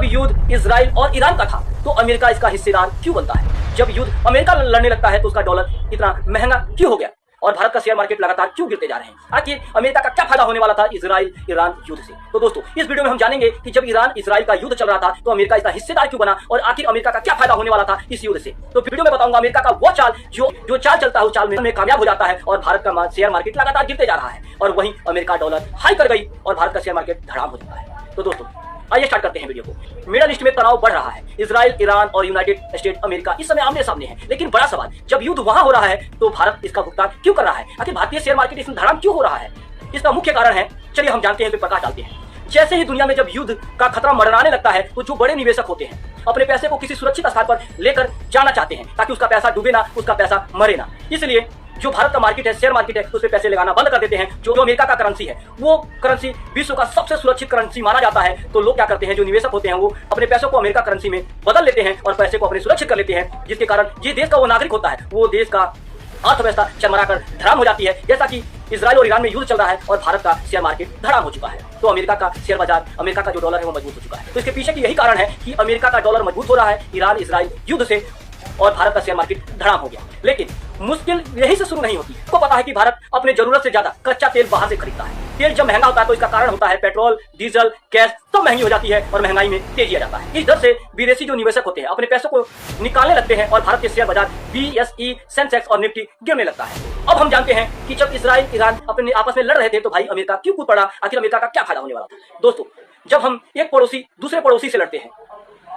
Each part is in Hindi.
युद्ध इजराइल और ईरान का था तो अमेरिका इसका हिस्सेदार क्यों बनता है? जब युद्ध अमेरिका लड़ने लगता है तो उसका डॉलर इतना महंगा क्यों हो गया और भारत का शेयर मार्केट लगातार क्यों गिरते जा रहे हैं? आखिर अमेरिका का क्या फायदा होने वाला था इजराइल ईरान युद्ध से? तो दोस्तों इस वीडियो में हम जानेंगे कि जब ईरान इजराइल का युद्ध चल रहा था तो अमेरिका इसका हिस्सेदार क्यों बना और आखिर अमेरिका का क्या फायदा होने वाला था इस युद्ध से। तो वीडियो में बताऊंगा अमेरिका का वो चाल जो चाल चलता है उस चाल में कामयाब हो जाता है और भारत का शेयर मार्केट लगातार गिरते जा रहा है और वहीं अमेरिका डॉलर हाई कर गई और भारत का शेयर मार्केट धड़ाम हो जाता है। तो दोस्तों आइए स्टार्ट करते हैं वीडियो को। मिडल ईस्ट में तनाव बढ़ रहा है। इजराइल ईरान और यूनाइटेड स्टेट अमेरिका इस समय आमने सामने है, लेकिन बड़ा सवाल जब युद्ध वहां हो रहा है तो भारत इसका भुगतान क्यों कर रहा है? आखिर भारतीय शेयर मार्केट इसमें धड़ाम क्यों हो रहा है? इसका मुख्य कारण है, चलिए हम जानते हैं, तो प्रकाश डालते हैं। जैसे ही दुनिया में जब युद्ध का खतरा मंडराने लगता है तो जो बड़े निवेशक होते हैं अपने पैसे को किसी सुरक्षित स्थान पर लेकर जाना चाहते हैं ताकि उसका पैसा डूबे ना, उसका पैसा मरे ना। इसलिए जो भारत का मार्केट है, शेयर मार्केट है, उस पे पैसे लगाना बंद कर देते हैं। जो अमेरिका का करेंसी है वो करेंसी विश्व का सबसे सुरक्षित करेंसी माना जाता है। तो लोग क्या करते हैं, जो निवेशक होते हैं वो अपने पैसों को अमेरिका करेंसी में बदल लेते हैं और पैसे को अपने सुरक्षित कर लेते हैं, जिसके कारण जिस देश का वो नागरिक होता है वो देश का अर्थव्यवस्था चरमरा कर धड़ाम हो जाती है। जैसा कि इजराइल और ईरान में युद्ध चल रहा है और भारत का शेयर मार्केट धड़ाम हो चुका है तो अमेरिका का शेयर बाजार, अमेरिका का जो डॉलर है वो मजबूत हो चुका है। तो इसके पीछे की यही कारण है कि अमेरिका का डॉलर मजबूत हो रहा है ईरान इजराइल युद्ध से और भारत का शेयर मार्केट धड़ाम हो गया। लेकिन मुश्किल यही से शुरू नहीं होती। आपको पता है कि भारत अपने जरूरत से ज्यादा कच्चा तेल बाहर से खरीदता है। तेल जब महंगा होता है तो इसका कारण होता है पेट्रोल, डीजल, गैस सब महंगी हो जाती है और महंगाई में तेजी आ जाता है। इस दर से विदेशी जो निवेशक होते हैं अपने पैसों को निकालने लगते हैं और भारत के शेयर बाजार BSE, सेंसेक्स और निफ्टी गिरने लगता है। अब हम जानते हैं कि जब इजराइल ईरान अपने आपस में लड़ रहे थे तो भाई अमेरिका क्यों कूद पड़ा? आखिर अमेरिका का क्या फायदा होने वाला था? दोस्तों जब हम एक पड़ोसी दूसरे पड़ोसी से लड़ते हैं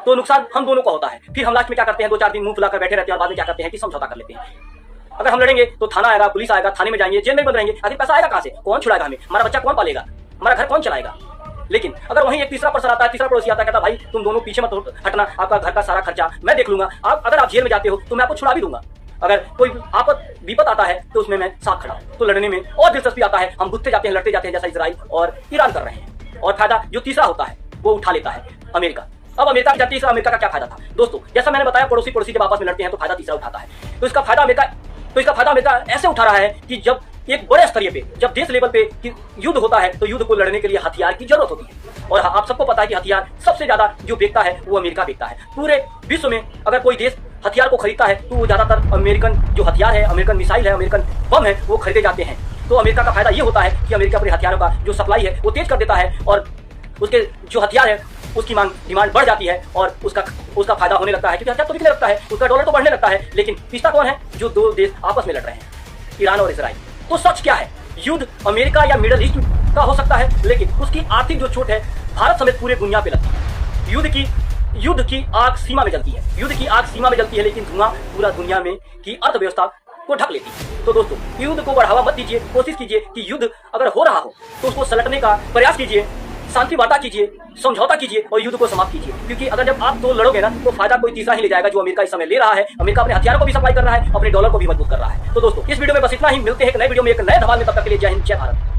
तो नुकसान हम दोनों का होता है। फिर हम लास्ट में क्या करते हैं, 2-4 दिन मुंह फुलाकर बैठे रहते हैं और बाद में क्या करते हैं कि समझौता कर लेते हैं। अगर हम लड़ेंगे तो थाना आएगा, पुलिस आएगा, थाने में जाएंगे, जेल में बंद रहेंगे। आखिर पैसा आएगा कहां से? कौन छुड़ाएगा हमें? हमारा बच्चा कौन पालेगा? हमारा घर कौन चलाएगा? लेकिन अगर वहीं एक तीसरा पर्सन आता है, तीसरा पड़ोसी आता है, कहता भाई तुम दोनों पीछे मत हटना, आपका घर का सारा खर्चा मैं देख लूंगा, अगर आप जेल में जाते हो तो मैं आपको छुड़ा भी दूंगा। अगर कोई आपत विपत आता है तो उसमें मैं साथ खड़ा हूं। तो लड़ने में और दिलचस्पी आता है, हम बुझते जाते हैं, लड़ते जाते हैं, जैसा इजराइल और ईरान कर रहे हैं। और फायदा जो तीसरा होता है वो उठा लेता है अमेरिका। अब अमेरिका की जाती है, अमेरिका का क्या फायदा था? दोस्तों जैसा मैंने बताया, पड़ोसी जब आपस में लड़ते हैं तो फायदा तीसरा उठाता है। तो इसका फायदा अमेरिका ऐसे उठा रहा है कि जब एक बड़े स्तरीय पे, जब देश लेवल पे युद्ध होता है तो युद्ध को लड़ने के लिए हथियार की जरूरत होती है। और आप सबको पता है कि हथियार सबसे ज्यादा जो बेचता है वो अमेरिका बेचता है। पूरे विश्व में अगर कोई देश हथियार को खरीदता है तो वो ज्यादातर अमेरिकन जो हथियार है, अमेरिकन मिसाइल है, अमेरिकन बम है, वो खरीदे जाते हैं। तो अमेरिका का फायदा ये होता है कि अमेरिका अपने हथियारों का जो सप्लाई है वो तेज कर देता है और उसके जो हथियार है उसकी डिमांड बढ़ जाती है और उसका फायदा होने लगता है, क्योंकि हथियार तो बिकने लगता है, उसका डॉलर तो बढ़ने लगता है। लेकिन पिछला कौन है? जो दो देश आपस में लड़ रहे हैं, ईरान और इजराइल। तो सच क्या है? युद्ध अमेरिका या मिडल ईस्ट का हो सकता है, लेकिन उसकी आर्थिक जो चोट है भारत समेत पूरे दुनिया पे लगती है। युद्ध की आग सीमा में जलती है, युद्ध की आग सीमा में जलती है, लेकिन धुआं पूरा दुनिया में की अर्थव्यवस्था को ढक लेती है। तो दोस्तों युद्ध को बढ़ावा मत दीजिए, कोशिश कीजिए कि युद्ध अगर हो रहा हो तो उसको सलटने का प्रयास कीजिए, शांति वार्ता कीजिए, समझौता कीजिए और युद्ध को समाप्त कीजिए। क्योंकि अगर जब आप दो लड़ोगे ना तो फायदा कोई तीसरा ही ले जाएगा, जो अमेरिका इस समय ले रहा है। अमेरिका अपने हथियारों को भी सप्लाई कर रहा है, अपने डॉलर को भी मजबूत कर रहा है। तो दोस्तों इस वीडियो में बस इतना ही। मिलते हैं एक नए वीडियो में एक नए धमाल में, तब तक के लिए जय हिंद, जय भारत।